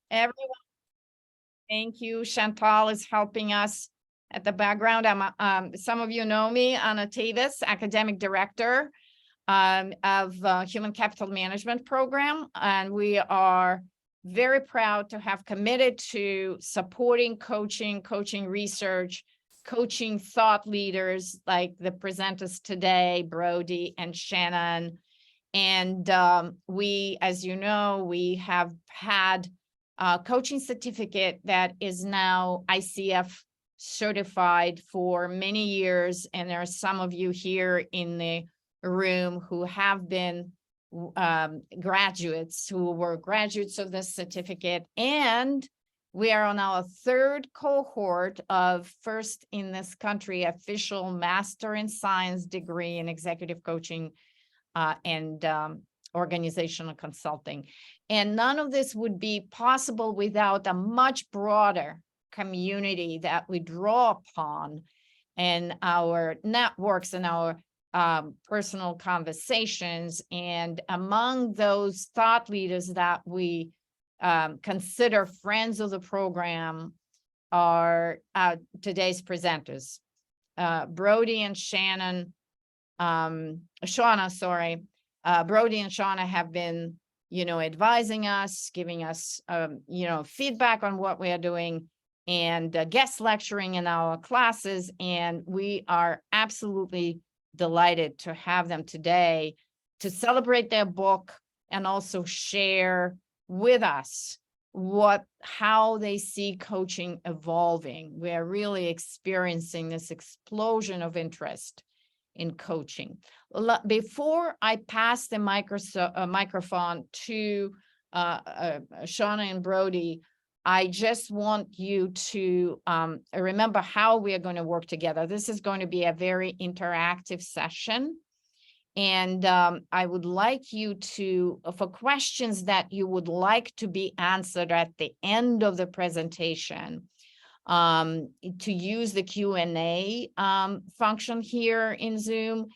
Everyone, thank you. Chantal is helping us at the background. Some of you know me, Anna Tavis, academic director of Human Capital Management Program, and we are very proud to have committed to supporting coaching research, coaching thought leaders like the presenters today, Brodie and Shannon. And we, as you know, we have had a coaching certificate that is now ICF certified for many years. And there are some of you here in the room who have been graduates, who were graduates of this certificate. And we are on our third cohort of first in this country official Master in Science degree in executive coaching and organizational consulting. And none of this would be possible without a much broader community that we draw upon in our networks and our personal conversations. And among those thought leaders that we consider friends of the program are today's presenters. Brodie and Shannon, Shonna, sorry. Brodie and Shonna have been, advising us, giving us, feedback on what we are doing and guest lecturing in our classes. And we are absolutely delighted to have them today to celebrate their book and also share with us how they see coaching evolving. We are really experiencing this explosion of interest in coaching. Before I pass the microphone to Shonna and Brodie, I just want you to remember how we are going to work together. This is going to be a very interactive session. And I would like you to, for questions that you would like to be answered at the end of the presentation, to use the Q&A function here in Zoom.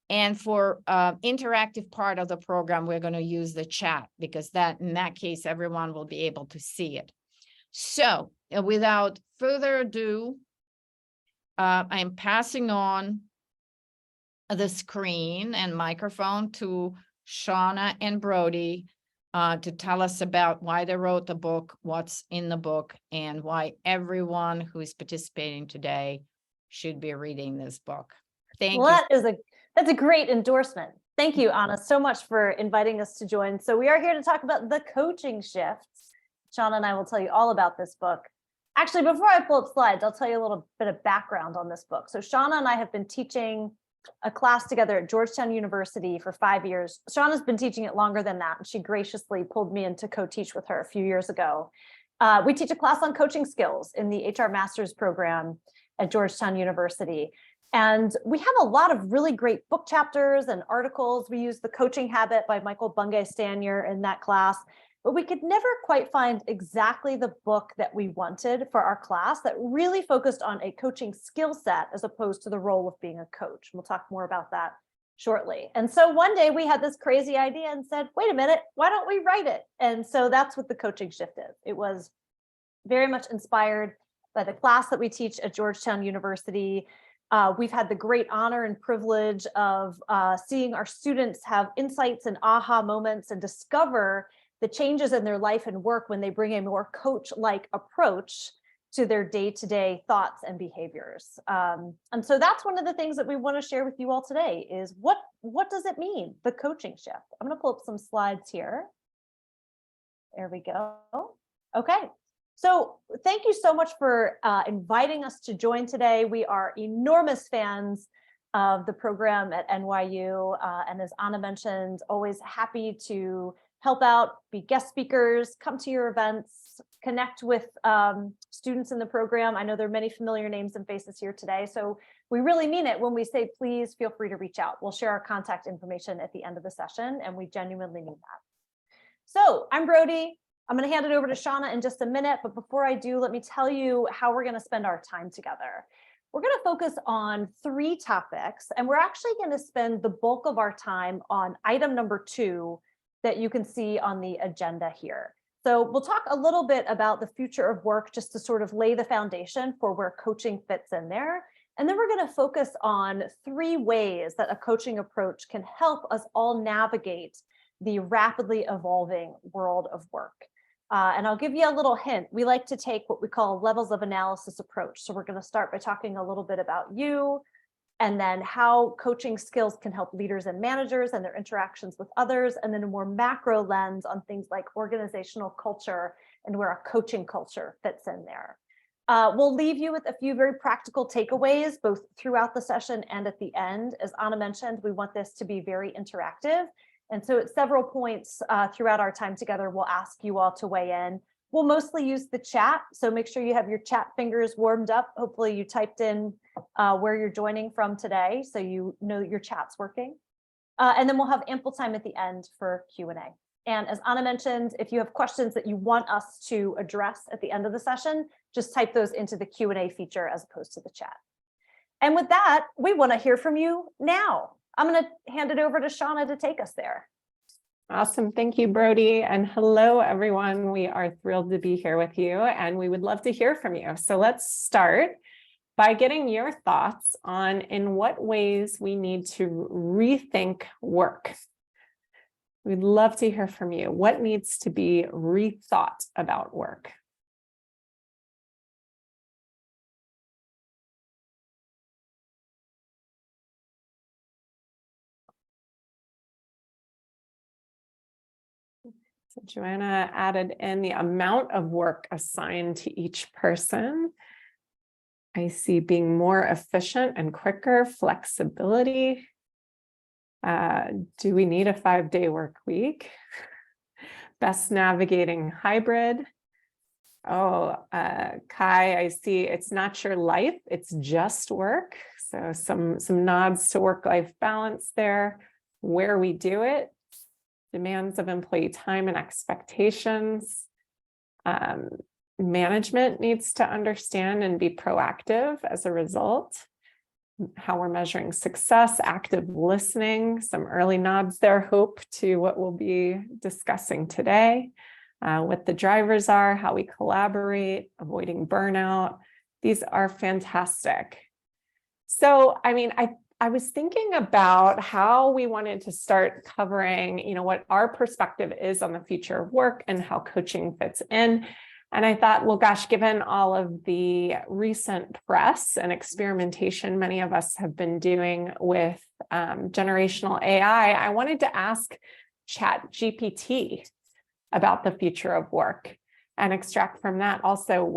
And for interactive part of the program, we're going to use the chat because in that case, everyone will be able to see it. So without further ado, I'm passing on the screen and microphone to Shonna and Brodie to tell us about why they wrote the book, what's in the book, and why everyone who is participating today should be reading this book. Thank you. That's a great endorsement. Thank you, Anna, so much for inviting us to join. So we are here to talk about the coaching shifts. Shonna and I will tell you all about this book. Actually, before I pull up slides, I'll tell you a little bit of background on this book. So Shonna and I have been teaching a class together at Georgetown University for 5 years. Shonna's been teaching it longer than that, and she graciously pulled me in to co-teach with her a few years ago. We teach a class on coaching skills in the HR Master's program at Georgetown University. And we have a lot of really great book chapters and articles. We use The Coaching Habit by Michael Bungay-Stanier in that class, but we could never quite find exactly the book that we wanted for our class that really focused on a coaching skill set as opposed to the role of being a coach. We'll talk more about that shortly. And so one day we had this crazy idea and said, wait a minute, why don't we write it? And so that's what the coaching shift is. It was very much inspired by the class that we teach at Georgetown University. We've had the great honor and privilege of seeing our students have insights and aha moments and discover the changes in their life and work when they bring a more coach-like approach to their day-to-day thoughts and behaviors. And so that's one of the things that we want to share with you all today is what does it mean, the coaching shift? I'm going to pull up some slides here. There we go. Okay. So thank you so much for inviting us to join today. We are enormous fans of the program at NYU. And as Anna mentioned, always happy to help out, be guest speakers, come to your events, connect with students in the program. I know there are many familiar names and faces here today. So we really mean it when we say, please feel free to reach out. We'll share our contact information at the end of the session, and we genuinely mean that. So I'm Brodie. I'm going to hand it over to Shonna in just a minute, but before I do, let me tell you how we're going to spend our time together. We're going to focus on 3 topics, and we're actually going to spend the bulk of our time on item number 2 that you can see on the agenda here. So we'll talk a little bit about the future of work just to sort of lay the foundation for where coaching fits in there. And then we're going to focus on 3 ways that a coaching approach can help us all navigate the rapidly evolving world of work. And I'll give you a little hint. We like to take what we call levels of analysis approach. So we're going to start by talking a little bit about you, and then how coaching skills can help leaders and managers and their interactions with others, and then a more macro lens on things like organizational culture and where a coaching culture fits in there. We'll leave you with a few very practical takeaways, both throughout the session and at the end. As Anna mentioned, we want this to be very interactive. And so at several points throughout our time together, we'll ask you all to weigh in. We'll mostly use the chat, so make sure you have your chat fingers warmed up. Hopefully you typed in where you're joining from today, so you know your chat's working. And then we'll have ample time at the end for Q&A. And as Anna mentioned, if you have questions that you want us to address at the end of the session, just type those into the Q&A feature as opposed to the chat. And with that, we want to hear from you now. I'm going to hand it over to Shonna to take us there. Awesome. Thank you, Brodie. And hello, everyone. We are thrilled to be here with you, and we would love to hear from you. So let's start by getting your thoughts on in what ways we need to rethink work. We'd love to hear from you. What needs to be rethought about work? So Joanna added in the amount of work assigned to each person. I see being more efficient and quicker, flexibility. Do we need a 5-day work week? Best navigating hybrid. Oh, Kai, I see it's not your life, it's just work. So some nods to work-life balance there. Where we do it, demands of employee time and expectations. Management needs to understand and be proactive as a result. How we're measuring success, active listening, some early nods there, hope to what we'll be discussing today. What the drivers are, how we collaborate, avoiding burnout. These are fantastic. So, I mean, I was thinking about how we wanted to start covering, what our perspective is on the future of work and how coaching fits in. And I thought, well, gosh, given all of the recent press and experimentation many of us have been doing with generational AI, I wanted to ask ChatGPT about the future of work and extract from that also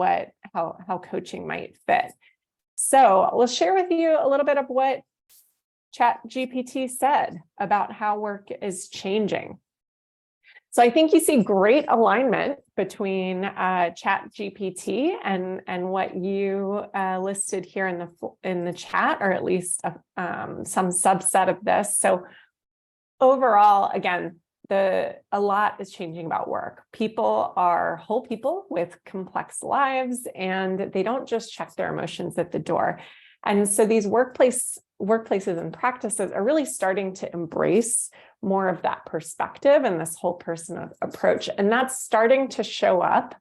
how coaching might fit. So we'll share with you a little bit of what ChatGPT said about how work is changing. So I think you see great alignment between ChatGPT and what you listed here in the chat, or at least some subset of this. So overall, again, a lot is changing about work. People are whole people with complex lives, and they don't just check their emotions at the door. And so these workplaces and practices are really starting to embrace more of that perspective and this whole person approach. And that's starting to show up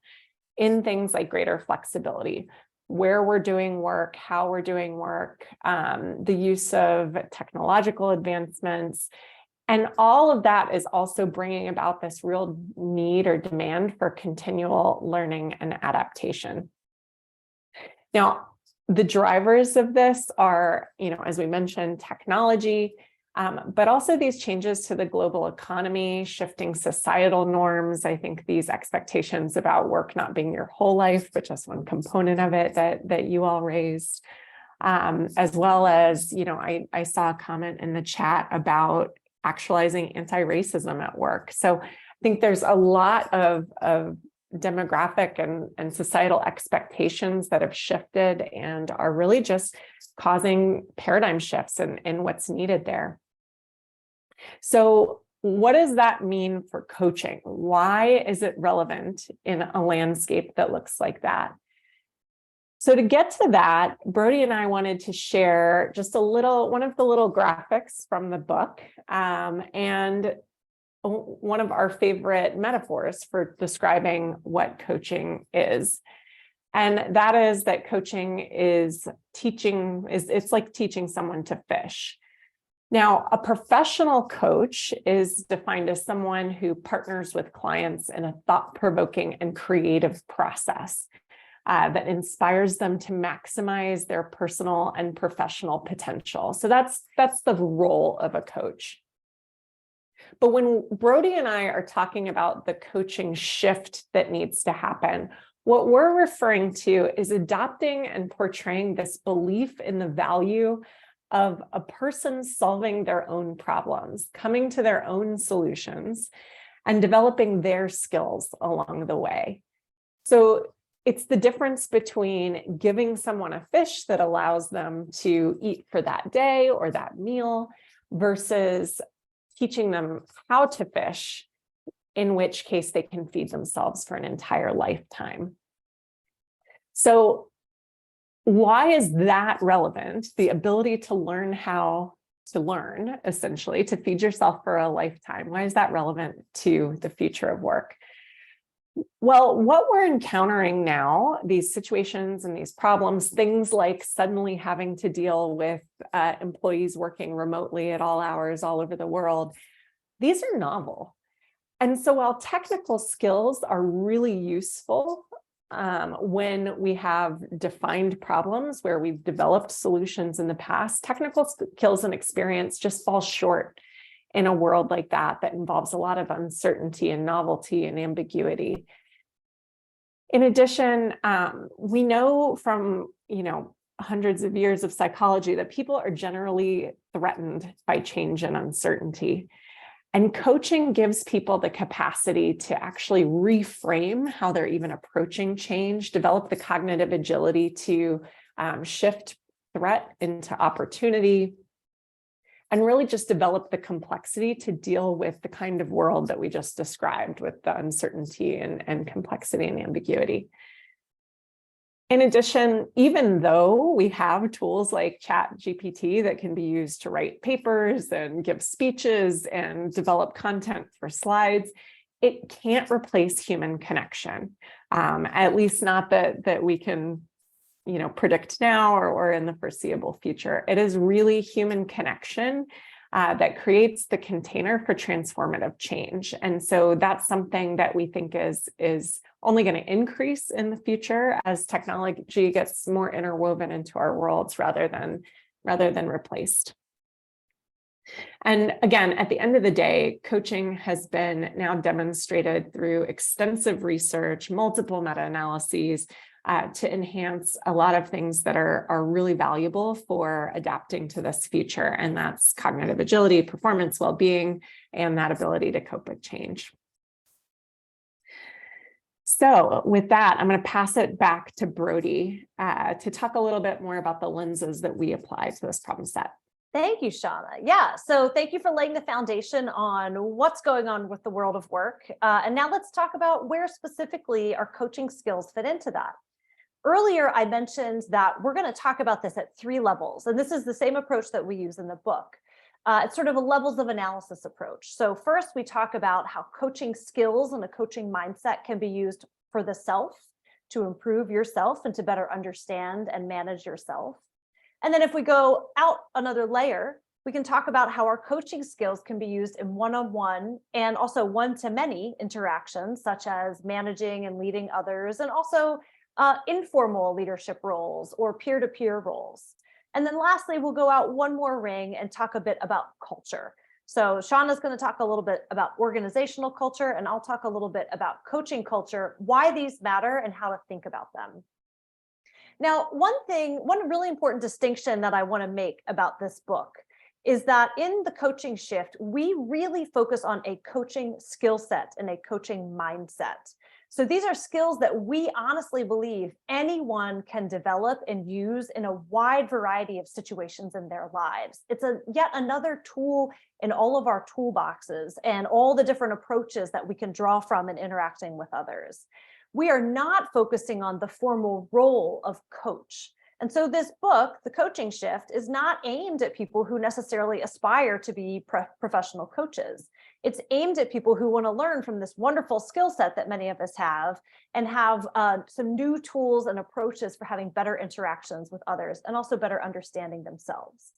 in things like greater flexibility, where we're doing work, how we're doing work, the use of technological advancements. And all of that is also bringing about this real need or demand for continual learning and adaptation. Now, the drivers of this are, as we mentioned, technology, but also these changes to the global economy, shifting societal norms. I think these expectations about work not being your whole life, but just one component of it that you all raised, as well as, I saw a comment in the chat about actualizing anti-racism at work. So I think there's a lot of demographic and societal expectations that have shifted and are really just causing paradigm shifts in what's needed there. So what does that mean for coaching? Why is it relevant in a landscape that looks like that? So to get to that, Brodie and I wanted to share just one of the little graphics from the book. And one of our favorite metaphors for describing what coaching is. And that is that coaching is it's like teaching someone to fish. Now, a professional coach is defined as someone who partners with clients in a thought-provoking and creative process that inspires them to maximize their personal and professional potential. So that's the role of a coach. But when Brodie and I are talking about the coaching shift that needs to happen, what we're referring to is adopting and portraying this belief in the value of a person solving their own problems, coming to their own solutions, and developing their skills along the way. So it's the difference between giving someone a fish that allows them to eat for that day or that meal versus teaching them how to fish, in which case they can feed themselves for an entire lifetime. So why is that relevant? The ability to learn how to learn, essentially, to feed yourself for a lifetime. Why is that relevant to the future of work? Well, what we're encountering now, these situations and these problems, things like suddenly having to deal with employees working remotely at all hours all over the world, these are novel. And so while technical skills are really useful when we have defined problems where we've developed solutions in the past, technical skills and experience just fall short in a world like that involves a lot of uncertainty and novelty and ambiguity. In addition, we know from hundreds of years of psychology that people are generally threatened by change and uncertainty. And coaching gives people the capacity to actually reframe how they're even approaching change, develop the cognitive agility to shift threat into opportunity, and really just develop the complexity to deal with the kind of world that we just described with the uncertainty and complexity and ambiguity. In addition, even though we have tools like ChatGPT that can be used to write papers and give speeches and develop content for slides, it can't replace human connection, at least not that we can predict now or in the foreseeable future. It is really human connection that creates the container for transformative change. And so that's something that we think is only going to increase in the future as technology gets more interwoven into our worlds rather than replaced. And again, at the end of the day, coaching has been now demonstrated through extensive research, multiple meta-analyses, to enhance a lot of things that are really valuable for adapting to this future. And that's cognitive agility, performance, well-being, and that ability to cope with change. So with that, I'm going to pass it back to Brodie to talk a little bit more about the lenses that we apply to this problem set. Thank you, Shonna. Yeah, so thank you for laying the foundation on what's going on with the world of work. And now let's talk about where specifically our coaching skills fit into that. Earlier, I mentioned that we're going to talk about this at 3 levels, and this is the same approach that we use in the book. It's sort of a levels of analysis approach. So first, we talk about how coaching skills and a coaching mindset can be used for the self, to improve yourself and to better understand and manage yourself. And then if we go out another layer, we can talk about how our coaching skills can be used in one-on-one and also one-to-many interactions, such as managing and leading others, and also informal leadership roles or peer-to-peer roles. And then lastly, we'll go out one more ring and talk a bit about culture. So Shonna's going to talk a little bit about organizational culture, and I'll talk a little bit about coaching culture, why these matter and how to think about them. Now, one really important distinction that I want to make about this book is that in the coaching shift, we really focus on a coaching skill set and a coaching mindset. So these are skills that we honestly believe anyone can develop and use in a wide variety of situations in their lives. It's yet another tool in all of our toolboxes and all the different approaches that we can draw from in interacting with others. We are not focusing on the formal role of coach. And so this book, The Coaching Shift, is not aimed at people who necessarily aspire to be professional coaches. It's aimed at people who want to learn from this wonderful skill set that many of us have and have some new tools and approaches for having better interactions with others and also better understanding themselves.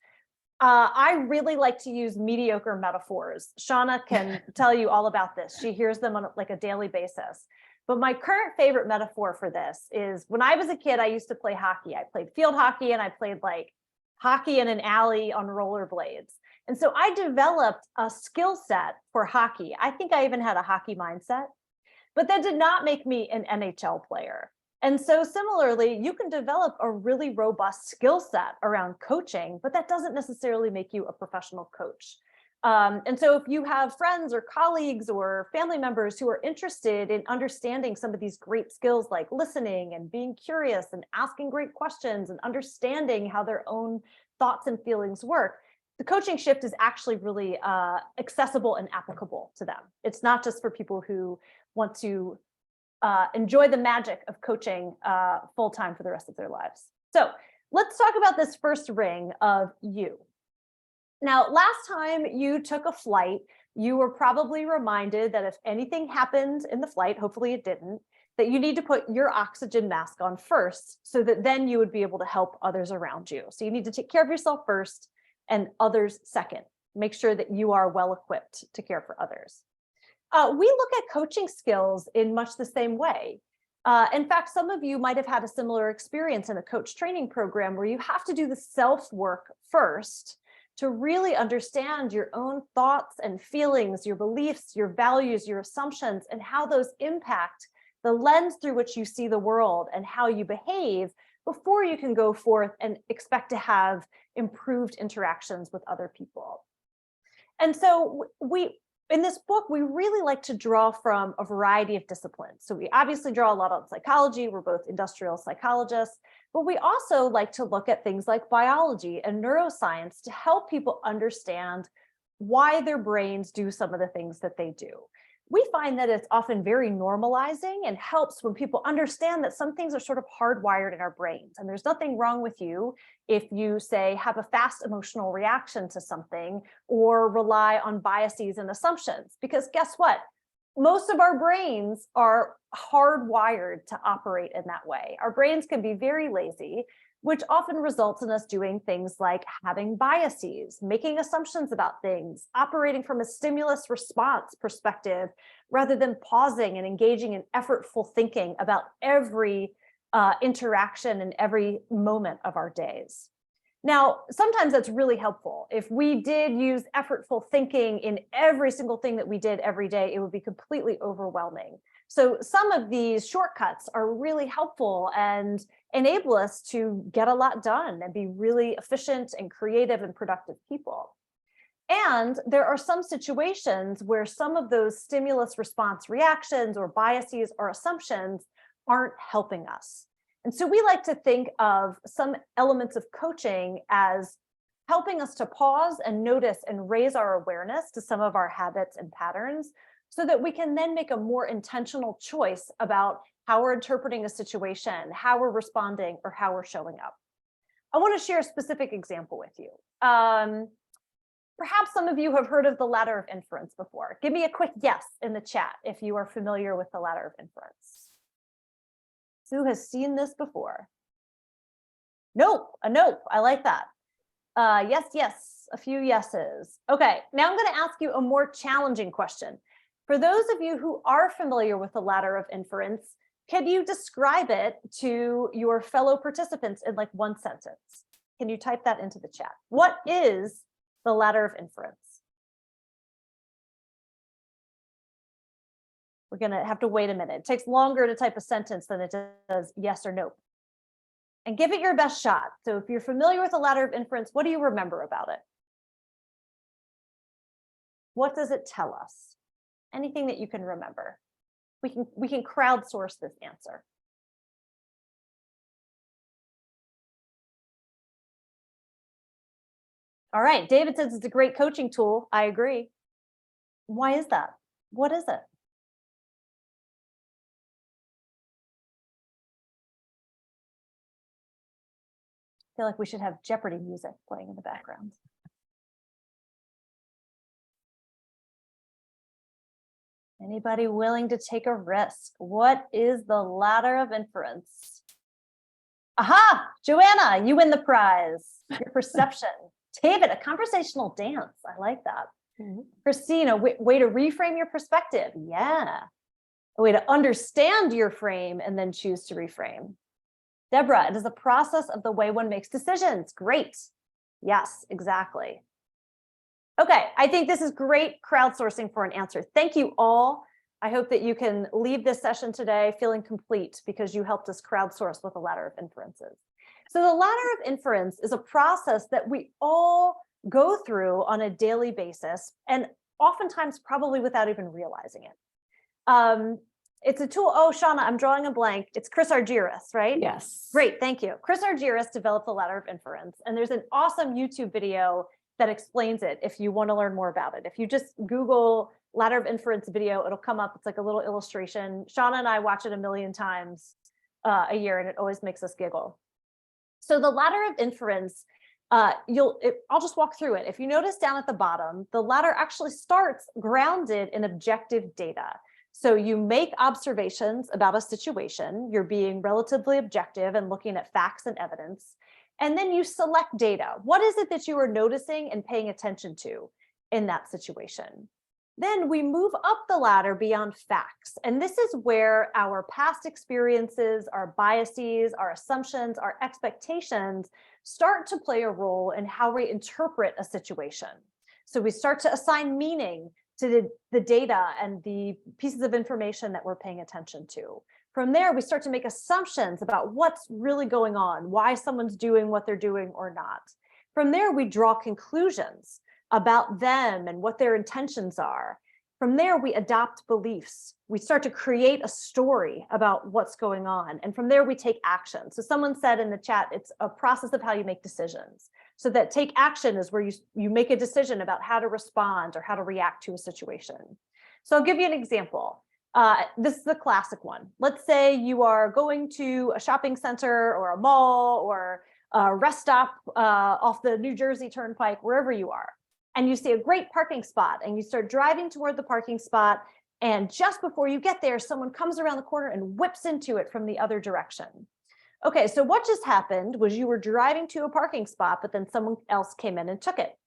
I really like to use mediocre metaphors. Shonna can tell you all about this. She hears them on like a daily basis. But my current favorite metaphor for this is when I was a kid, I used to play hockey. I played field hockey and I played like hockey in an alley on rollerblades. And so I developed a skill set for hockey. I think I even had a hockey mindset, but that did not make me an NHL player. And so similarly, you can develop a really robust skill set around coaching, but that doesn't necessarily make you a professional coach. And so if you have friends or colleagues or family members who are interested in understanding some of these great skills like listening and being curious and asking great questions and understanding how their own thoughts and feelings work, the coaching shift is actually really accessible and applicable to them. It's not just for people who want to enjoy the magic of coaching full-time for the rest of their lives. So let's talk about this first ring of you. Now, last time you took a flight, you were probably reminded that if anything happened in the flight, hopefully it didn't, that you need to put your oxygen mask on first so that then you would be able to help others around you. So you need to take care of yourself first and others second. Make sure that you are well equipped to care for others. We look at coaching skills in much the same way. In fact, some of you might have had a similar experience in a coach training program where you have to do the self-work first to really understand your own thoughts and feelings, your beliefs, your values, your assumptions, and how those impact the lens through which you see the world and how you behave before you can go forth and expect to have improved interactions with other people. And so in this book, we really like to draw from a variety of disciplines. So we obviously draw a lot on psychology. We're both industrial psychologists, but we also like to look at things like biology and neuroscience to help people understand why their brains do some of the things that they do. We find that it's often very normalizing and helps when people understand that some things are sort of hardwired in our brains. And there's nothing wrong with you if you, say, have a fast emotional reaction to something or rely on biases and assumptions. Because guess what? Most of our brains are hardwired to operate in that way. Our brains can be very lazy, which often results in us doing things like having biases, making assumptions about things, operating from a stimulus response perspective, rather than pausing and engaging in effortful thinking about every interaction and every moment of our days. Now, sometimes that's really helpful. If we did use effortful thinking in every single thing that we did every day, it would be completely overwhelming. So some of these shortcuts are really helpful and enable us to get a lot done and be really efficient and creative and productive people. And there are some situations where some of those stimulus response reactions or biases or assumptions aren't helping us. And so we like to think of some elements of coaching as helping us to pause and notice and raise our awareness to some of our habits and patterns so that we can then make a more intentional choice about how we're interpreting a situation, how we're responding, or how we're showing up. I want to share a specific example with you. Perhaps some of you have heard of the ladder of inference before. Give me a quick yes in the chat if you are familiar with the ladder of inference. Who has seen this before? Nope, a nope. I like that. Yes, yes, a few yeses. Okay, now I'm going to ask you a more challenging question. For those of you who are familiar with the ladder of inference, can you describe it to your fellow participants in like one sentence? Can you type that into the chat? What is the ladder of inference? We're going to have to wait a minute. It takes longer to type a sentence than it does yes or no. And give it your best shot. So if you're familiar with the ladder of inference, what do you remember about it? What does it tell us? Anything that you can remember. We can crowdsource this answer. All right, David says it's a great coaching tool. I agree. Why is that? What is it? I feel like we should have Jeopardy music playing in the background. Anybody willing to take a risk? What is the ladder of inference? Aha, Joanna, you win the prize. Your perception. David, a conversational dance. I like that. Christina, way to reframe your perspective. Yeah. A way to understand your frame and then choose to reframe. Deborah, it is a process of the way one makes decisions. Great. Yes, exactly. Okay, I think this is great crowdsourcing for an answer. Thank you all. I hope that you can leave this session today feeling complete because you helped us crowdsource with a ladder of inferences. So the ladder of inference is a process that we all go through on a daily basis, and oftentimes probably without even realizing it. It's a tool. Oh, Shonna, I'm drawing a blank. It's Chris Argyris, right? Yes. Great, thank you. Chris Argyris developed the ladder of inference, and there's an awesome YouTube video that explains it if you want to learn more about it. If you just Google ladder of inference video, it'll come up. It's like a little illustration. Shonna and I watch it a million times a year, and it always makes us giggle. So the ladder of inference, I'll just walk through it. If you notice down at the bottom, the ladder actually starts grounded in objective data. So you make observations about a situation, you're being relatively objective and looking at facts and evidence, and then you select data. What is it that you are noticing and paying attention to in that situation? Then we move up the ladder beyond facts. And this is where our past experiences, our biases, our assumptions, our expectations start to play a role in how we interpret a situation. So we start to assign meaning to the data and the pieces of information that we're paying attention to. From there, we start to make assumptions about what's really going on, why someone's doing what they're doing or not. From there, we draw conclusions about them and what their intentions are. From there, we adopt beliefs. We start to create a story about what's going on. And from there, we take action. So someone said in the chat, it's a process of how you make decisions. So that take action is where you make a decision about how to respond or how to react to a situation. So I'll give you an example. This is the classic one. Let's say you are going to a shopping center or a mall or a rest stop off the New Jersey Turnpike, wherever you are. And you see a great parking spot and you start driving toward the parking spot. And just before you get there, someone comes around the corner and whips into it from the other direction. Okay, so what just happened was you were driving to a parking spot, but then someone else came in and took it.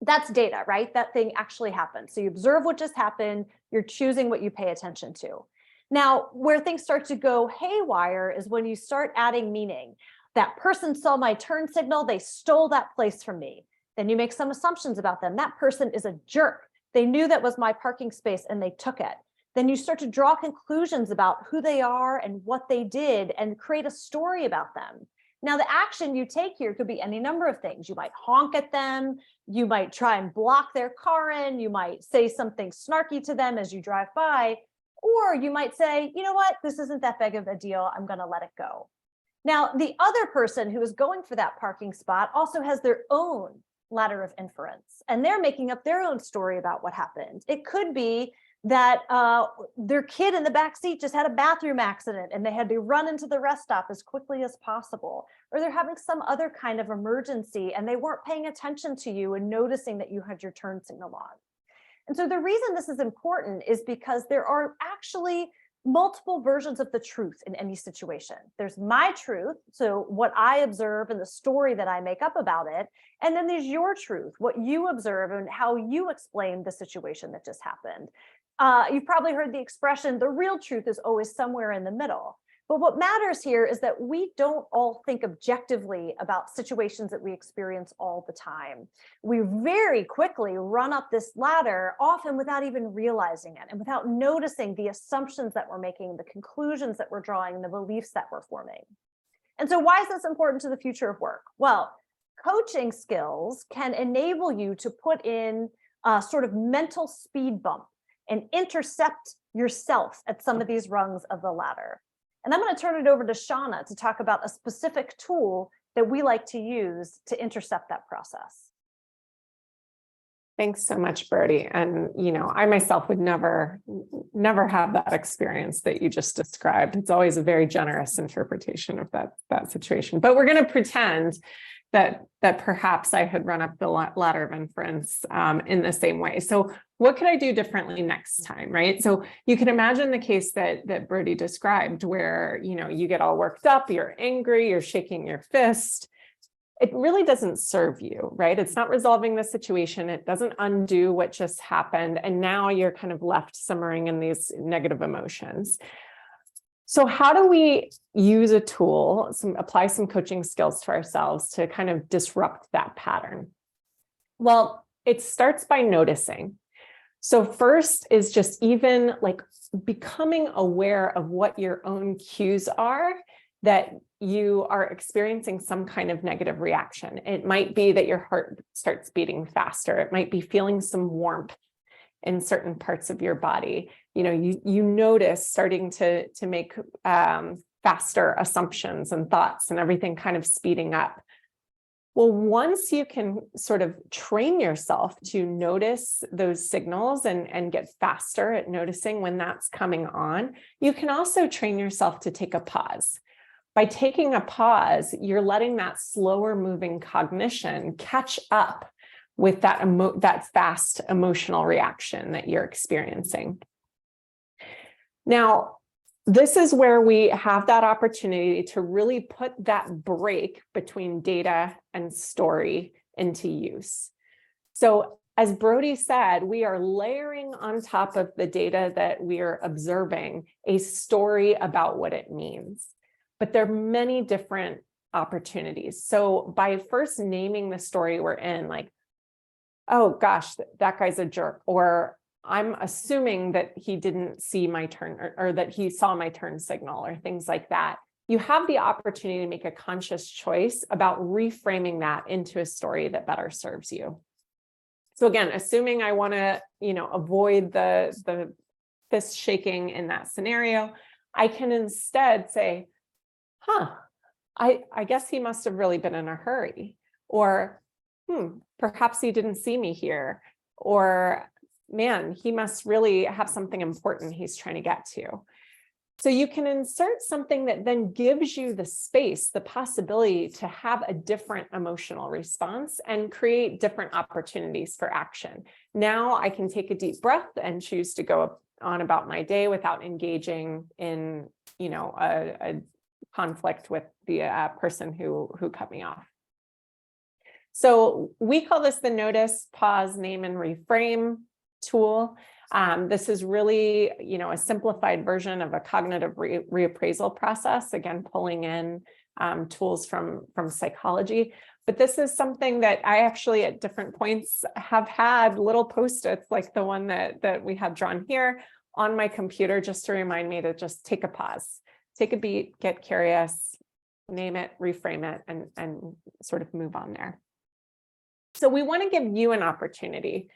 That's data, right? That thing actually happened. So you observe what just happened. You're choosing what you pay attention to. Now, where things start to go haywire is when you start adding meaning. That person saw my turn signal. They stole that place from me. Then you make some assumptions about them. That person is a jerk. They knew that was my parking space and they took it. Then you start to draw conclusions about who they are and what they did and create a story about them. Now, the action you take here could be any number of things. You might honk at them. You might try and block their car in. You might say something snarky to them as you drive by. Or you might say, you know what, this isn't that big of a deal. I'm going to let it go. Now, the other person who is going for that parking spot also has their own ladder of inference, and they're making up their own story about what happened. It could be that their kid in the back seat just had a bathroom accident and they had to run into the rest stop as quickly as possible, or they're having some other kind of emergency and they weren't paying attention to you and noticing that you had your turn signal on. And so the reason this is important is because there are actually multiple versions of the truth in any situation. There's my truth, so what I observe and the story that I make up about it, and then there's your truth, what you observe and how you explain the situation that just happened. You've probably heard the expression, the real truth is always somewhere in the middle. But what matters here is that we don't all think objectively about situations that we experience all the time. We very quickly run up this ladder, often without even realizing it and without noticing the assumptions that we're making, the conclusions that we're drawing, the beliefs that we're forming. And so why is this important to the future of work? Well, coaching skills can enable you to put in a sort of mental speed bump and intercept yourself at some of these rungs of the ladder. And I'm going to turn it over to Shonna to talk about a specific tool that we like to use to intercept that process. Thanks so much, Brodie. And, I myself would never have that experience that you just described. It's always a very generous interpretation of that situation. But we're going to pretend that perhaps I had run up the ladder of inference in the same way. So what could I do differently next time, right? So you can imagine the case that Brodie described, where you get all worked up, you're angry, you're shaking your fist. It really doesn't serve you, right? It's not resolving the situation. It doesn't undo what just happened. And now you're kind of left simmering in these negative emotions. So how do we use a tool, apply some coaching skills to ourselves to kind of disrupt that pattern? Well, it starts by noticing. So first is just even like becoming aware of what your own cues are that you are experiencing some kind of negative reaction. It might be that your heart starts beating faster. It might be feeling some warmth in certain parts of your body. You notice starting to make faster assumptions and thoughts and everything kind of speeding up. Well, once you can sort of train yourself to notice those signals and get faster at noticing when that's coming on, you can also train yourself to take a pause. By taking a pause, you're letting that slower moving cognition catch up with that fast emotional reaction that you're experiencing. Now, this is where we have that opportunity to really put that break between data and story into use. So as Brodie said, we are layering on top of the data that we are observing a story about what it means. But there are many different opportunities. So by first naming the story we're in, like, oh gosh, that guy's a jerk, or I'm assuming that he didn't see my turn or that he saw my turn signal or things like that. You have the opportunity to make a conscious choice about reframing that into a story that better serves you. So again, assuming I want to, avoid the fist shaking in that scenario, I can instead say, I guess he must have really been in a hurry, or perhaps he didn't see me here, or man, he must really have something important he's trying to get to. So you can insert something that then gives you the space, the possibility to have a different emotional response and create different opportunities for action. Now I can take a deep breath and choose to go on about my day without engaging in, a conflict with the person who cut me off. So we call this the notice, pause, name, and reframe tool. This is really, a simplified version of a cognitive reappraisal process, again, pulling in tools from psychology. But this is something that I actually at different points have had little Post-its like the one that we have drawn here on my computer, just to remind me to just take a pause, take a beat, get curious, name it, reframe it, and sort of move on there. So we want to give you an opportunity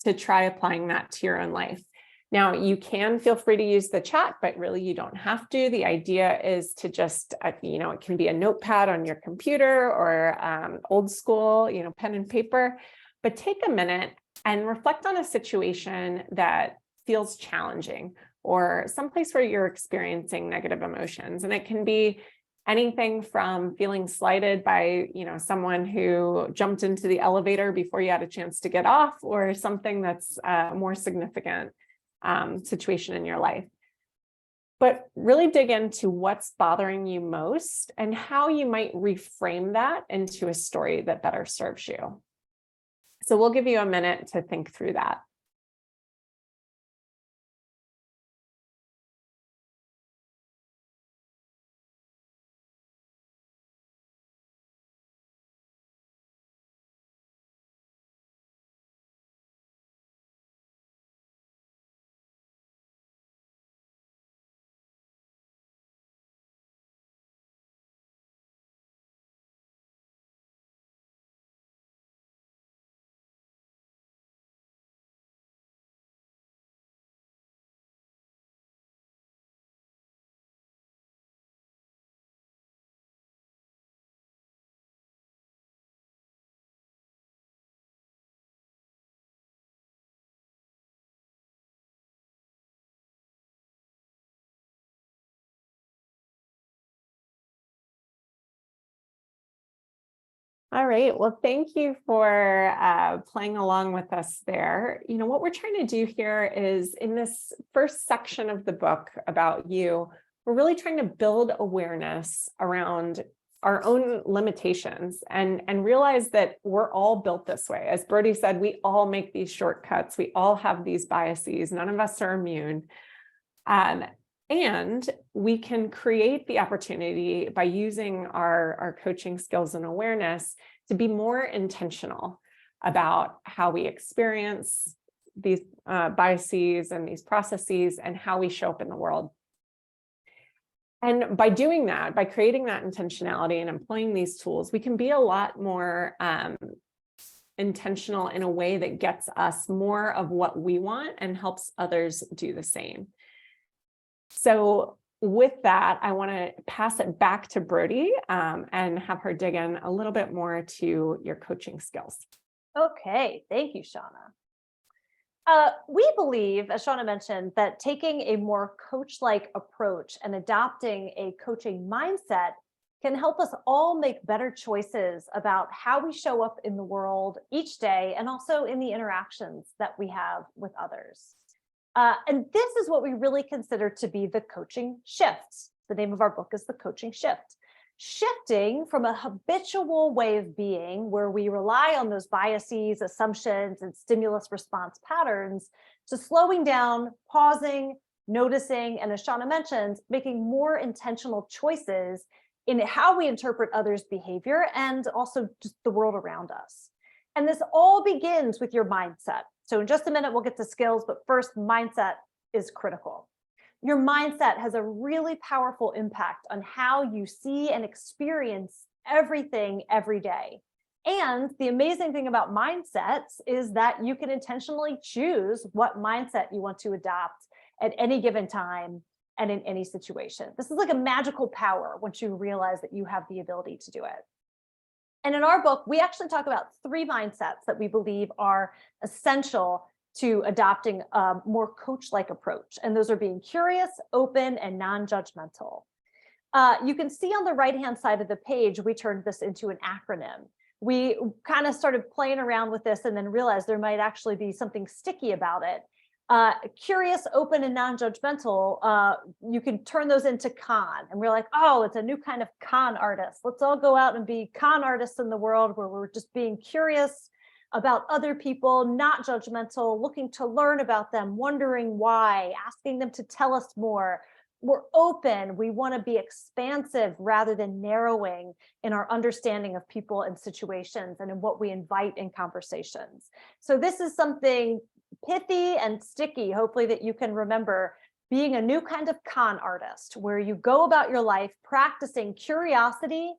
to try applying that to your own life. Now, you can feel free to use the chat, but really you don't have to. The idea is to just, it can be a notepad on your computer or old school, pen and paper, but take a minute and reflect on a situation that feels challenging or someplace where you're experiencing negative emotions. And it can be anything from feeling slighted by, someone who jumped into the elevator before you had a chance to get off, or something that's a more significant situation in your life. But really dig into what's bothering you most and how you might reframe that into a story that better serves you. So we'll give you a minute to think through that. All right. Well, thank you for playing along with us there. What we're trying to do here is in this first section of the book about you, we're really trying to build awareness around our own limitations and realize that we're all built this way. As Brodie said, we all make these shortcuts. We all have these biases. None of us are immune. And we can create the opportunity by using our coaching skills and awareness to be more intentional about how we experience these biases and these processes and how we show up in the world. And by doing that, by creating that intentionality and employing these tools, we can be a lot more intentional in a way that gets us more of what we want and helps others do the same. So with that, I want to pass it back to Brodie and have her dig in a little bit more to your coaching skills. Okay, thank you, Shonna. We believe, as Shonna mentioned, that taking a more coach-like approach and adopting a coaching mindset can help us all make better choices about how we show up in the world each day and also in the interactions that we have with others. And this is what we really consider to be the coaching shift. The name of our book is The Coaching Shift. Shifting from a habitual way of being where we rely on those biases, assumptions, and stimulus response patterns to slowing down, pausing, noticing, and as Shonna mentioned, making more intentional choices in how we interpret others' behavior and also just the world around us. And this all begins with your mindset. So in just a minute, we'll get to skills, but first, mindset is critical. Your mindset has a really powerful impact on how you see and experience everything every day. And the amazing thing about mindsets is that you can intentionally choose what mindset you want to adopt at any given time and in any situation. This is like a magical power once you realize that you have the ability to do it. And in our book, we actually talk about 3 mindsets that we believe are essential to adopting a more coach-like approach. And those are being curious, open, and non-judgmental. You can see on the right-hand side of the page, we turned this into an acronym. We kind of started playing around with this and then realized there might actually be something sticky about it. Curious, open, and non-judgmental, you can turn those into con. And we're like, oh, it's a new kind of con artist. Let's all go out and be con artists in the world where we're just being curious about other people, not judgmental, looking to learn about them, wondering why, asking them to tell us more. We're open. We want to be expansive rather than narrowing in our understanding of people and situations and in what we invite in conversations. So this is something pithy and sticky, hopefully, that you can remember, being a new kind of con artist where you go about your life practicing curiosity,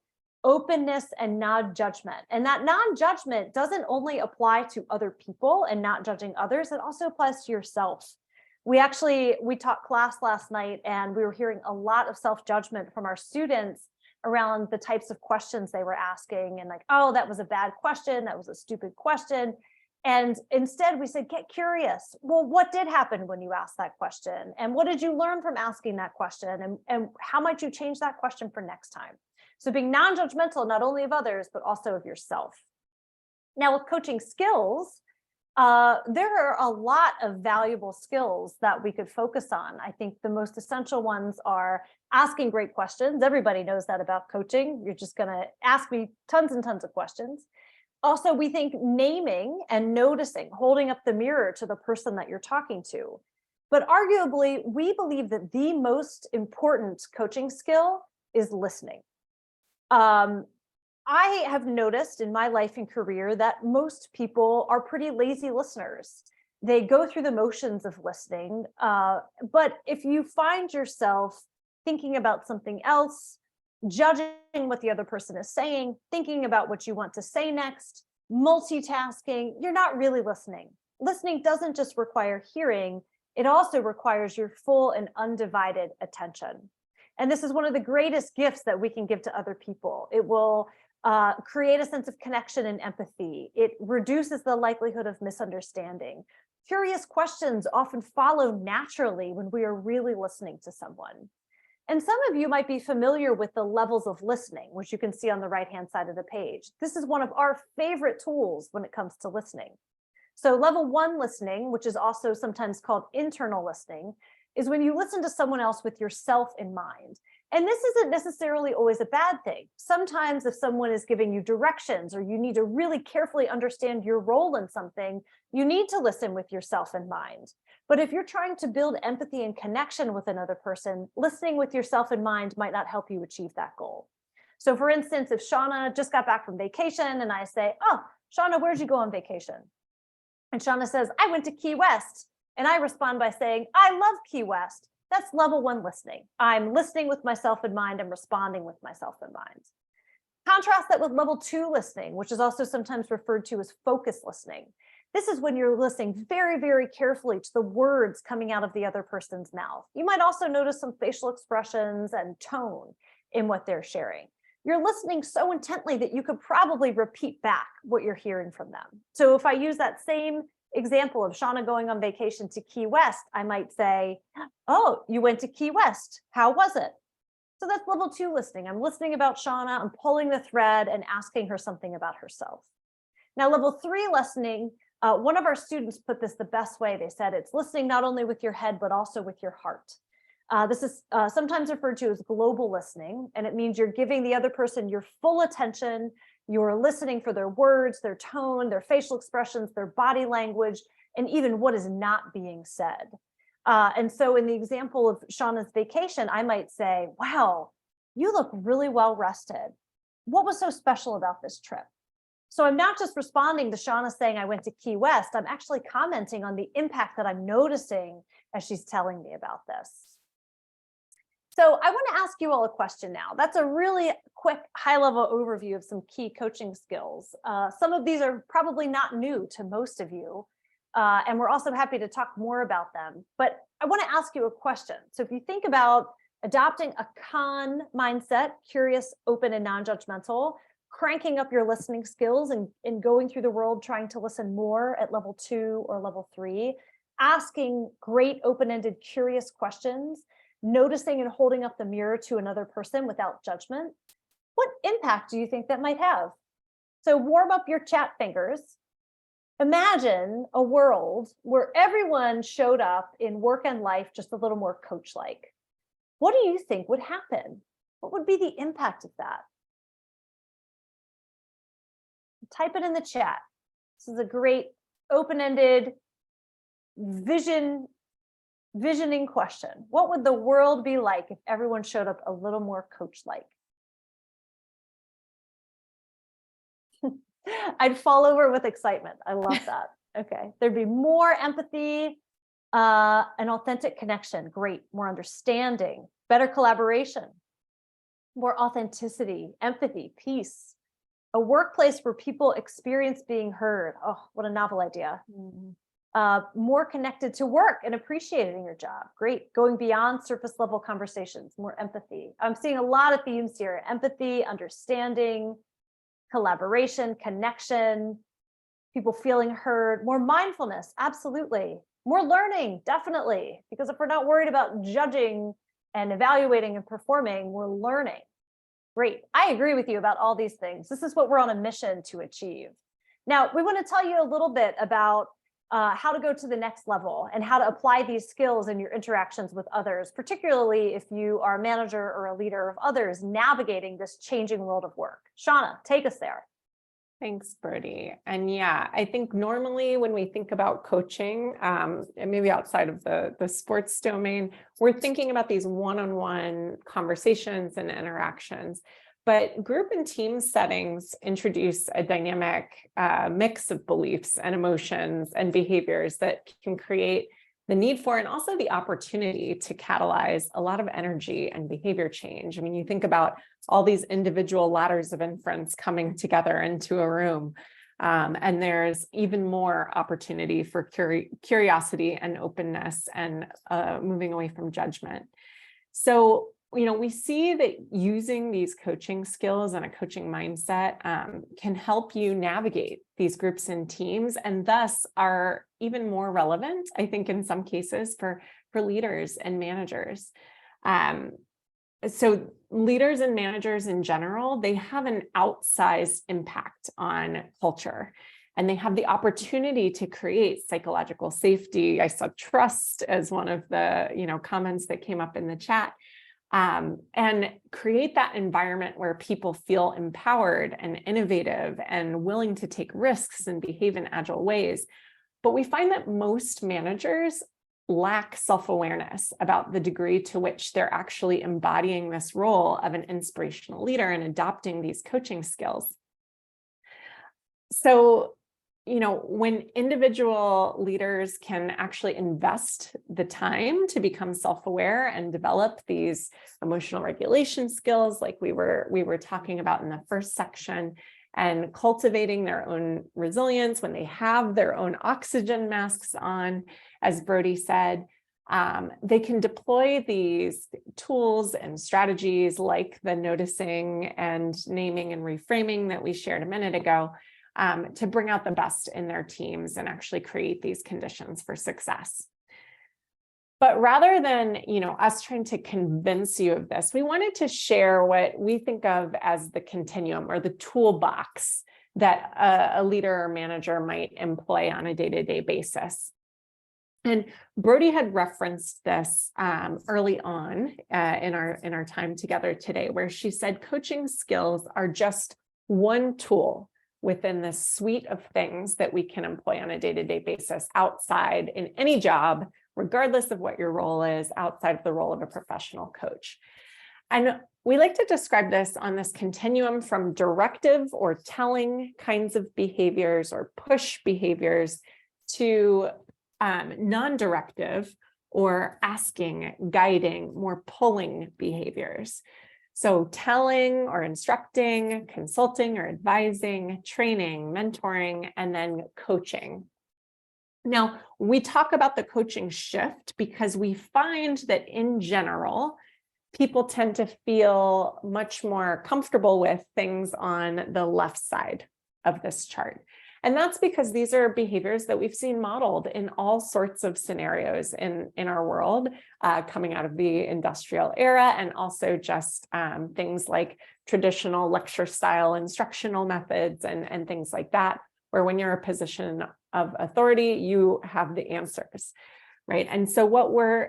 openness, and non-judgment. And that non-judgment doesn't only apply to other people and not judging others, it also applies to yourself. We taught class last night and we were hearing a lot of self-judgment from our students around the types of questions they were asking and like, oh, that was a bad question, that was a stupid question. And instead we said, get curious. Well, what did happen when you asked that question? And what did you learn from asking that question? And how might you change that question for next time? So being non-judgmental, not only of others, but also of yourself. Now with coaching skills, there are a lot of valuable skills that we could focus on. I think the most essential ones are asking great questions. Everybody knows that about coaching. You're just gonna ask me tons and tons of questions. Also, we think naming and noticing, holding up the mirror to the person that you're talking to. But arguably, we believe that the most important coaching skill is listening. I have noticed in my life and career that most people are pretty lazy listeners. They go through the motions of listening, but if you find yourself thinking about something else, judging what the other person is saying, thinking about what you want to say next, multitasking, you're not really listening. Listening doesn't just require hearing, it also requires your full and undivided attention. And this is one of the greatest gifts that we can give to other people. It will create a sense of connection and empathy. It reduces the likelihood of misunderstanding. Curious questions often follow naturally when we are really listening to someone. And some of you might be familiar with the levels of listening, which you can see on the right-hand side of the page. This is one of our favorite tools when it comes to listening. So level 1 listening, which is also sometimes called internal listening, is when you listen to someone else with yourself in mind. And this isn't necessarily always a bad thing. Sometimes if someone is giving you directions or you need to really carefully understand your role in something, you need to listen with yourself in mind. But if you're trying to build empathy and connection with another person, listening with yourself in mind might not help you achieve that goal. So for instance, if Shonna just got back from vacation and I say, oh, Shonna, where'd you go on vacation? And Shonna says, I went to Key West. And I respond by saying, I love Key West. That's level 1 listening. I'm listening with myself in mind and responding with myself in mind. Contrast that with level 2 listening, which is also sometimes referred to as focus listening. This is when you're listening very, very carefully to the words coming out of the other person's mouth. You might also notice some facial expressions and tone in what they're sharing. You're listening so intently that you could probably repeat back what you're hearing from them. So if I use that same example of Shonna going on vacation to Key West, I might say, oh, you went to Key West. How was it? So that's level 2 listening. I'm listening about Shonna, I'm pulling the thread and asking her something about herself. Now, level 3 listening, one of our students put this the best way. They said it's listening not only with your head, but also with your heart. This is sometimes referred to as global listening, and it means you're giving the other person your full attention. You're listening for their words, their tone, their facial expressions, their body language, and even what is not being said. And so in the example of Shonna's vacation, I might say, wow, you look really well rested. What was so special about this trip? So I'm not just responding to Shonna saying I went to Key West, I'm actually commenting on the impact that I'm noticing as she's telling me about this. So I want to ask you all a question now. That's a really quick high-level overview of some key coaching skills. Some of these are probably not new to most of you, and we're also happy to talk more about them. But I want to ask you a question. So if you think about adopting a con mindset, curious, open, and non-judgmental, cranking up your listening skills and going through the world trying to listen more at level 2 or level 3, asking great open-ended, curious questions, noticing and holding up the mirror to another person without judgment, what impact do you think that might have? So warm up your chat fingers. Imagine a world where everyone showed up in work and life just a little more coach-like. What do you think would happen? What would be the impact of that? Type it in the chat. This is a great open-ended visioning question. What would the world be like if everyone showed up a little more coach-like? I'd fall over with excitement. I love that. Okay. There'd be more empathy, an authentic connection. Great. More understanding, better collaboration, more authenticity, empathy, peace. A workplace where people experience being heard. Oh, what a novel idea. More connected to work and appreciating your job. Great. Going beyond surface level conversations, more empathy. I'm seeing a lot of themes here. Empathy, understanding, collaboration, connection, people feeling heard, more mindfulness. Absolutely. More learning. Definitely. Because if we're not worried about judging and evaluating and performing, we're learning. Great. I agree with you about all these things. This is what we're on a mission to achieve. Now, we want to tell you a little bit about how to go to the next level and how to apply these skills in your interactions with others, particularly if you are a manager or a leader of others navigating this changing world of work. Shonna, take us there. Thanks, Brodie. And yeah, I think normally when we think about coaching, and maybe outside of the sports domain, we're thinking about these one-on-one conversations and interactions. But group and team settings introduce a dynamic mix of beliefs and emotions and behaviors that can create the need for and also the opportunity to catalyze a lot of energy and behavior change. I mean, you think about all these individual ladders of inference coming together into a room, and there's even more opportunity for curiosity and openness and moving away from judgment. So, you know, we see that using these coaching skills and a coaching mindset can help you navigate these groups and teams, and thus are even more relevant, I think, in some cases for leaders and managers. so leaders and managers in general, they have an outsized impact on culture, and they have the opportunity to create psychological safety. I saw trust as one of the, comments that came up in the chat, and create that environment where people feel empowered and innovative and willing to take risks and behave in agile ways. But we find that most managers lack self-awareness about the degree to which they're actually embodying this role of an inspirational leader and adopting these coaching skills. So, when individual leaders can actually invest the time to become self-aware and develop these emotional regulation skills, like we were talking about in the first section, and cultivating their own resilience when they have their own oxygen masks on, as Brodie said, they can deploy these tools and strategies like the noticing and naming and reframing that we shared a minute ago, to bring out the best in their teams and actually create these conditions for success. But rather than, us trying to convince you of this, we wanted to share what we think of as the continuum, or the toolbox that a leader or manager might employ on a day-to-day basis. And Brodie had referenced this early on in our time together today, where she said coaching skills are just one tool within the suite of things that we can employ on a day-to-day basis outside in any job, regardless of what your role is, outside of the role of a professional coach. And we like to describe this on this continuum from directive or telling kinds of behaviors or push behaviors to non-directive or asking, guiding, more pulling behaviors. So telling or instructing, consulting or advising, training, mentoring, and then coaching. Now, we talk about the coaching shift because we find that in general, people tend to feel much more comfortable with things on the left side of this chart. And that's because these are behaviors that we've seen modeled in all sorts of scenarios in our world, coming out of the industrial era, and also just things like traditional lecture style instructional methods and things like that, where when you're in a position of authority, you have the answers, right? And so what we're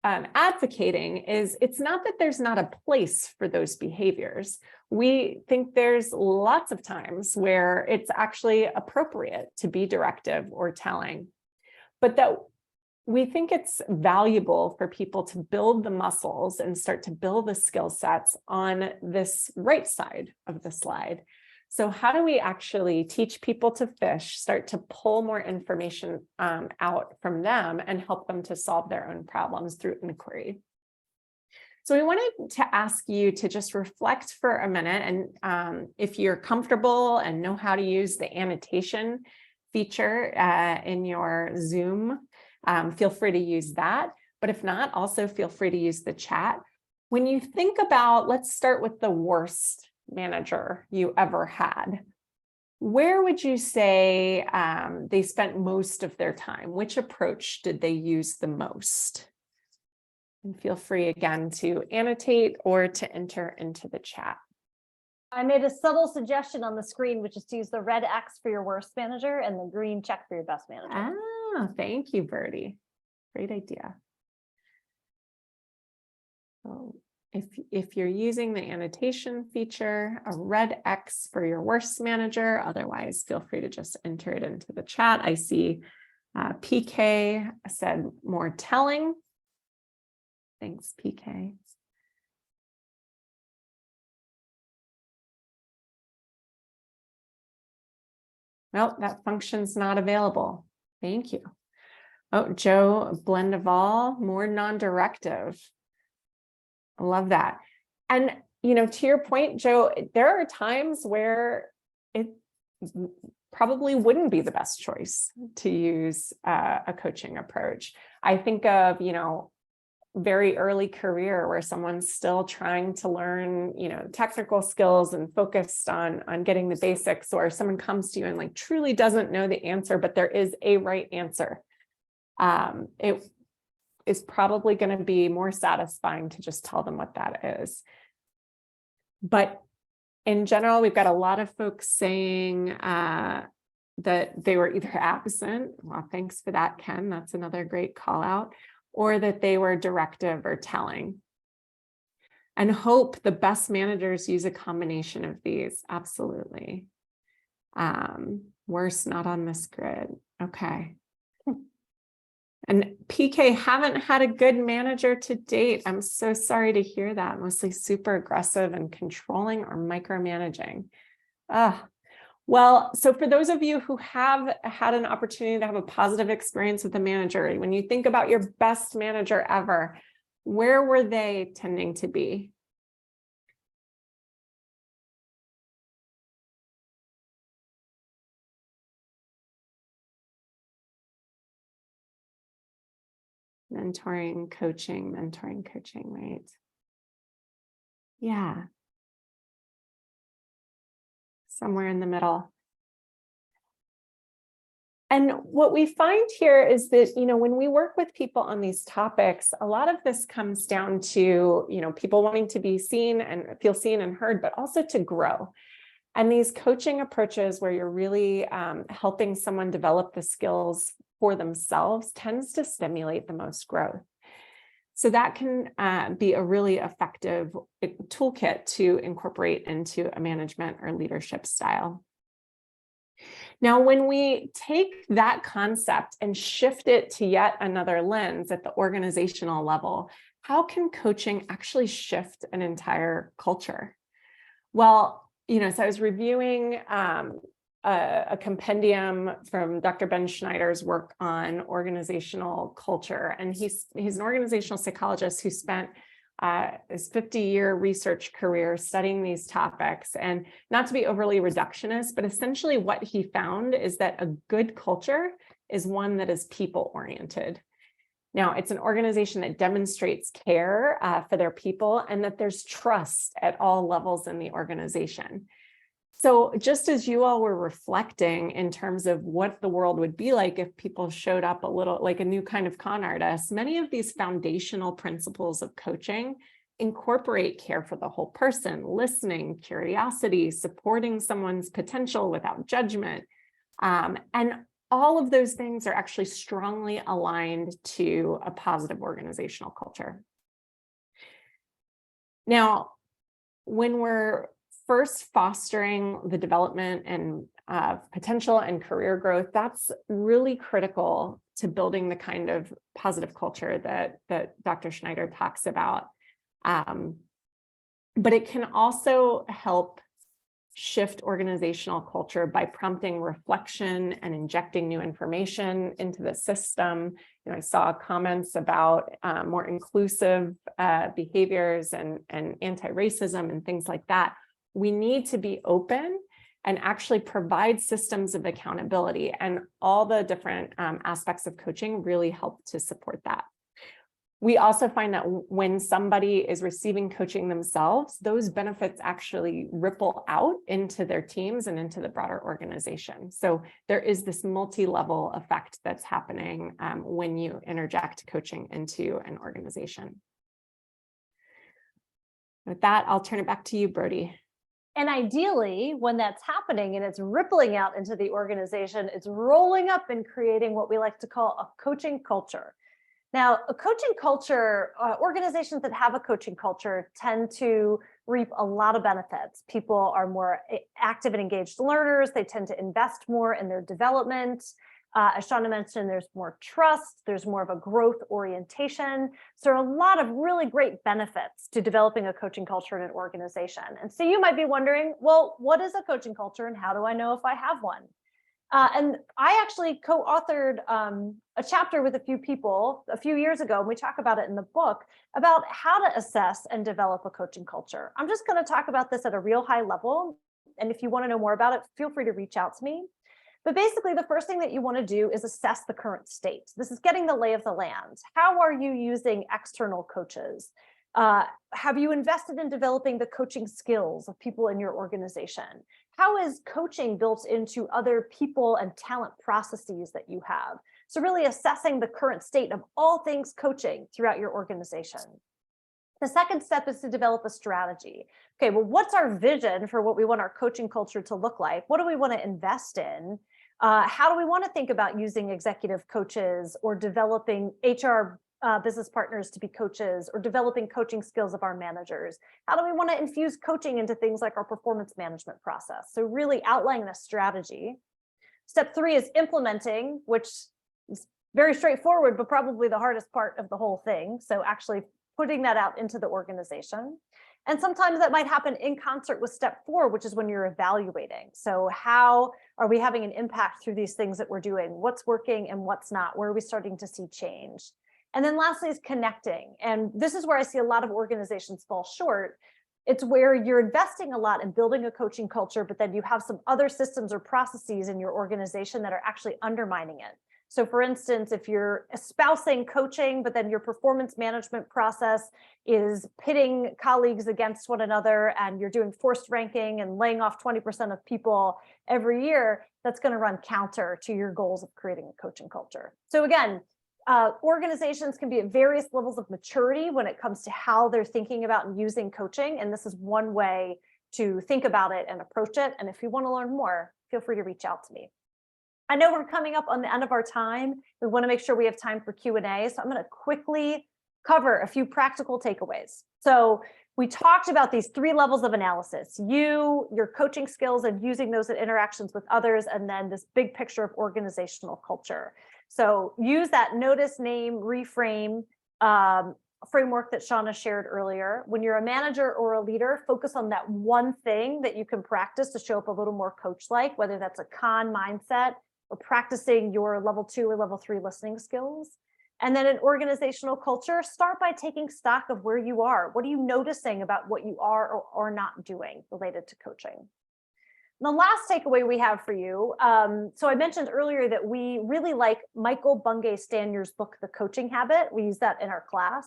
advocating is, it's not that there's not a place for those behaviors. We think there's lots of times where it's actually appropriate to be directive or telling, but that we think it's valuable for people to build the muscles and start to build the skill sets on this right side of the slide. So how do we actually teach people to fish, start to pull more information out from them and help them to solve their own problems through inquiry? So we wanted to ask you to just reflect for a minute, and if you're comfortable and know how to use the annotation feature in your Zoom, feel free to use that. But if not, also feel free to use the chat. When you think about, let's start with the worst manager you ever had, where would you say they spent most of their time? Which approach did they use the most? And feel free again to annotate or to enter into the chat. I made a subtle suggestion on the screen, which is to use the red X for your worst manager and the green check for your best manager. Ah, thank you, Brodie. Great idea. So if you're using the annotation feature, a red X for your worst manager. Otherwise, feel free to just enter it into the chat. I see PK said more telling. Thanks, PK. Nope, that function's not available. Thank you. Oh, Joe, blend of all, more non-directive. I love that. And, to your point, Joe, there are times where it probably wouldn't be the best choice to use a coaching approach. I think of, very early career where someone's still trying to learn, technical skills and focused on getting the basics, or someone comes to you and truly doesn't know the answer, but there is a right answer. is probably going to be more satisfying to just tell them what that is. But in general, we've got a lot of folks saying that they were either absent. Well, thanks for that, Ken. That's another great call out. Or that they were directive or telling. And hope the best managers use a combination of these. Absolutely. Worse, not on this grid. Okay. And PK, haven't had a good manager to date. I'm so sorry to hear that. Mostly super aggressive and controlling or micromanaging. Well, so for those of you who have had an opportunity to have a positive experience with a manager, when you think about your best manager ever, where were they tending to be? Mentoring, coaching, right? Yeah. Somewhere in the middle. And what we find here is that, when we work with people on these topics, a lot of this comes down to, people wanting to be seen and feel seen and heard, but also to grow. And these coaching approaches where you're really helping someone develop the skills for themselves tends to stimulate the most growth. So that can be a really effective toolkit to incorporate into a management or leadership style. Now, when we take that concept and shift it to yet another lens at the organizational level, how can coaching actually shift an entire culture? Well, so I was reviewing a compendium from Dr. Ben Schneider's work on organizational culture. And he's an organizational psychologist who spent his 50-year research career studying these topics. And not to be overly reductionist, but essentially what he found is that a good culture is one that is people-oriented. Now, it's an organization that demonstrates care for their people and that there's trust at all levels in the organization. So just as you all were reflecting in terms of what the world would be like if people showed up a little like a new kind of con artist, many of these foundational principles of coaching incorporate care for the whole person, listening, curiosity, supporting someone's potential without judgment. And all of those things are actually strongly aligned to a positive organizational culture. Now, when we're first fostering the development and potential and career growth, that's really critical to building the kind of positive culture that Dr. Schneider talks about. But it can also help shift organizational culture by prompting reflection and injecting new information into the system. I saw comments about more inclusive behaviors and anti-racism and things like that. We need to be open and actually provide systems of accountability, and all the different aspects of coaching really help to support that. We also find that when somebody is receiving coaching themselves, those benefits actually ripple out into their teams and into the broader organization. So there is this multi-level effect that's happening when you interject coaching into an organization. With that, I'll turn it back to you, Brodie. And ideally, when that's happening and it's rippling out into the organization, it's rolling up and creating what we like to call a coaching culture. Now, a coaching culture, organizations that have a coaching culture tend to reap a lot of benefits. People are more active and engaged learners. They tend to invest more in their development. As Shonna mentioned, there's more trust, there's more of a growth orientation. So there are a lot of really great benefits to developing a coaching culture in an organization. And so you might be wondering, well, what is a coaching culture and how do I know if I have one? And I actually co-authored a chapter with a few people a few years ago, and we talk about it in the book, about how to assess and develop a coaching culture. I'm just going to talk about this at a real high level. And if you want to know more about it, feel free to reach out to me. But basically, the first thing that you want to do is assess the current state. This is getting the lay of the land. How are you using external coaches? Have you invested in developing the coaching skills of people in your organization? How is coaching built into other people and talent processes that you have? So really assessing the current state of all things coaching throughout your organization. The second step is to develop a strategy. Okay, well, what's our vision for what we want our coaching culture to look like? What do we want to invest in? How do we want to think about using executive coaches or developing HR business partners to be coaches or developing coaching skills of our managers? How do we want to infuse coaching into things like our performance management process? So really outlining a strategy. Step 3 is implementing, which is very straightforward, but probably the hardest part of the whole thing. So actually putting that out into the organization. And sometimes that might happen in concert with step 4, which is when you're evaluating. So how are we having an impact through these things that we're doing? What's working and what's not? Where are we starting to see change? And then lastly is connecting. And this is where I see a lot of organizations fall short. It's where you're investing a lot in building a coaching culture, but then you have some other systems or processes in your organization that are actually undermining it. So for instance, if you're espousing coaching, but then your performance management process is pitting colleagues against one another and you're doing forced ranking and laying off 20% of people every year, that's going to run counter to your goals of creating a coaching culture. So again, organizations can be at various levels of maturity when it comes to how they're thinking about and using coaching. And this is one way to think about it and approach it. And if you want to learn more, feel free to reach out to me. I know we're coming up on the end of our time. We want to make sure we have time for Q&A. So I'm going to quickly cover a few practical takeaways. So we talked about these 3 levels of analysis: your coaching skills and using those in interactions with others, and then this big picture of organizational culture. So use that notice, name, reframe framework that Shonna shared earlier. When you're a manager or a leader, focus on that one thing that you can practice to show up a little more coach-like, whether that's a con mindset or practicing your level 2 or level 3 listening skills. And then in organizational culture, start by taking stock of where you are. What are you noticing about what you are or not doing related to coaching? The last takeaway we have for you, so I mentioned earlier that we really like Michael Bungay-Stanier's book, The Coaching Habit. We use that in our class.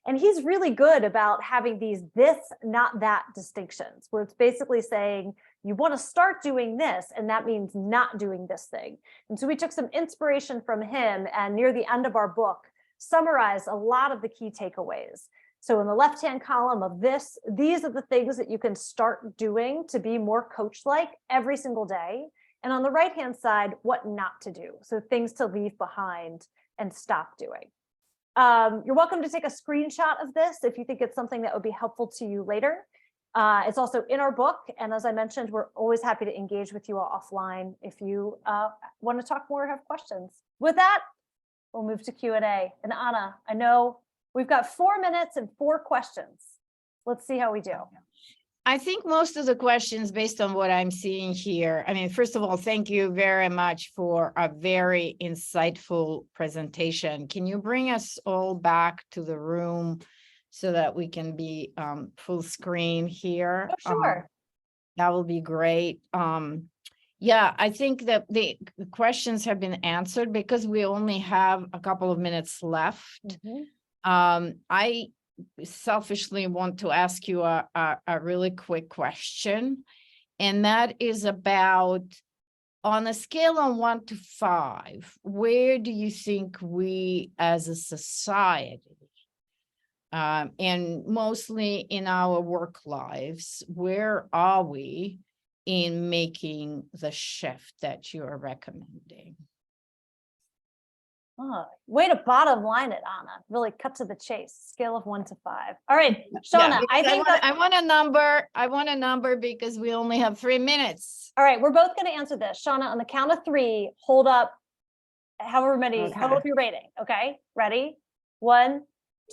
And he's really good about having these this, not that distinctions, where it's basically saying, you want to start doing this, and that means not doing this thing. And so we took some inspiration from him, and near the end of our book, summarized a lot of the key takeaways. So in the left-hand column of this, these are the things that you can start doing to be more coach-like every single day. And on the right-hand side, what not to do. So things to leave behind and stop doing. You're welcome to take a screenshot of this if you think it's something that would be helpful to you later. It's also in our book. And as I mentioned, we're always happy to engage with you all offline if you want to talk more or have questions. With that, we'll move to Q&A. And Anna, I know we've got 4 minutes and 4 questions. Let's see how we do. I think most of the questions, based on what I'm seeing here, I mean, first of all, thank you very much for a very insightful presentation. Can you bring us all back to the room so that we can be full screen here? Oh, sure. That will be great. Yeah, I think that the questions have been answered because we only have a couple of minutes left. I selfishly want to ask you a really quick question, and that is about, on a scale of 1 to 5, where do you think we as a society, and mostly in our work lives, where are we in making the shift that you are recommending? Oh, way to bottom line it, Anna. Really cut to the chase. Scale of 1 to 5. All right, Shonna, Yeah, I want a number. I want a number because we only have 3 minutes. All right, we're both going to answer this. Shonna, on the count of 3, hold up however many, hold up your rating. Okay, ready? 1,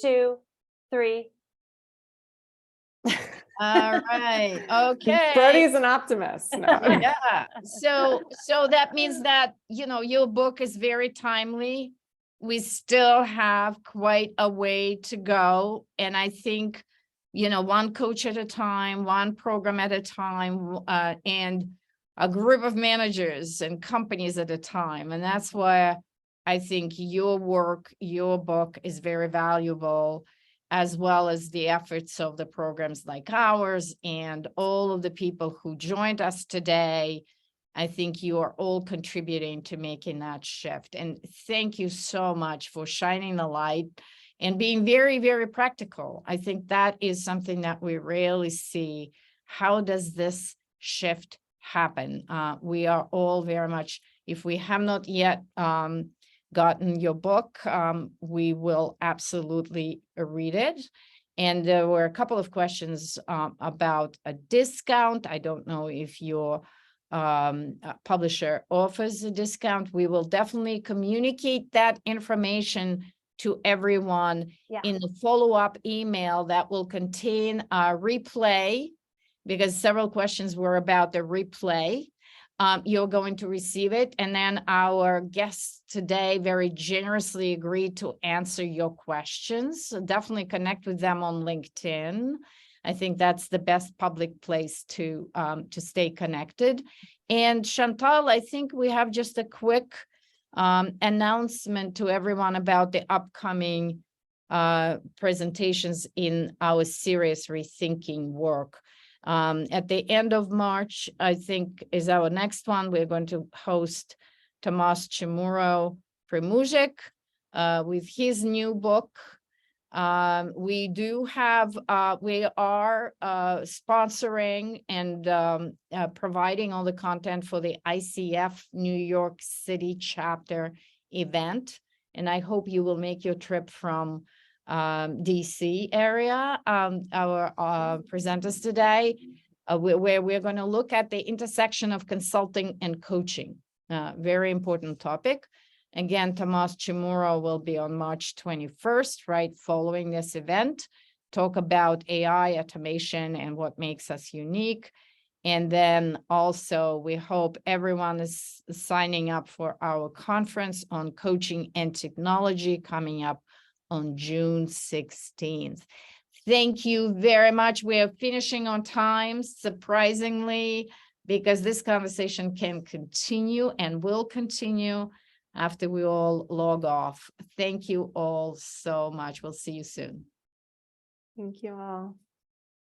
2, 3. All right. Okay. Brodie's an optimist. No. Yeah. So that means that, you know, your book is very timely. We still have quite a way to go. And I think, you know, one coach at a time, one program at a time, and a group of managers and companies at a time. And that's why I think your work, your book is very valuable, as well as the efforts of the programs like ours and all of the people who joined us today I think you are all contributing to making that shift. And thank you so much for shining the light and being very, very practical. I think that is something that we rarely see. How does this shift happen? We are all very much, if we have not yet gotten your book, we will absolutely read it. And there were a couple of questions about a discount. I don't know if your publisher offers a discount. We will definitely communicate that information to everyone in the follow-up email that will contain a replay, because several questions were about the replay. You're going to receive it. And then our guests today very generously agreed to answer your questions. So definitely connect with them on LinkedIn. I think that's the best public place to stay connected. And Chantal, I think we have just a quick announcement to everyone about the upcoming presentations in our series Rethinking work. At the end of March, I think is our next one. We're going to host Tomas Chmuro-Premuzic with his new book. We are sponsoring and providing all the content for the ICF New York City chapter event. And I hope you will make your trip from DC area. Our presenters today, where we're going to look at the intersection of consulting and coaching. Very important topic. Again, Tomas Chmuro will be on March 21st, right following this event, talk about AI, automation, and what makes us unique. And then also, we hope everyone is signing up for our conference on coaching and technology coming up on June 16th. Thank you very much. We are finishing on time, surprisingly, because this conversation can continue and will continue after we all log off. Thank you all so much. We'll see you soon. Thank you all.